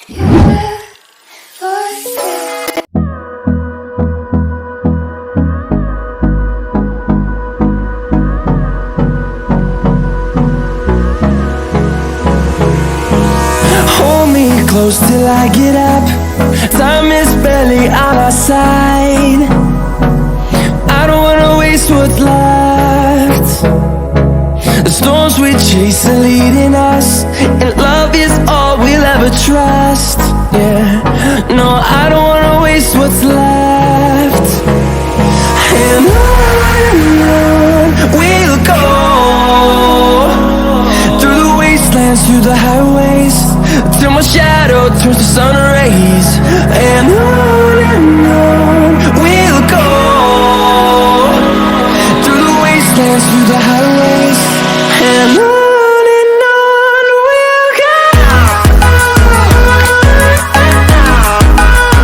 Hold me close till I get up. Time is barely on our side. I don't wanna waste what's left. The storms we chase are leading us, and love is all we'll ever trust. Yeah, no, I don't wanna waste what's left. And on we'll go, through the wastelands, through the highways, till my shadow turns to sun rays. And on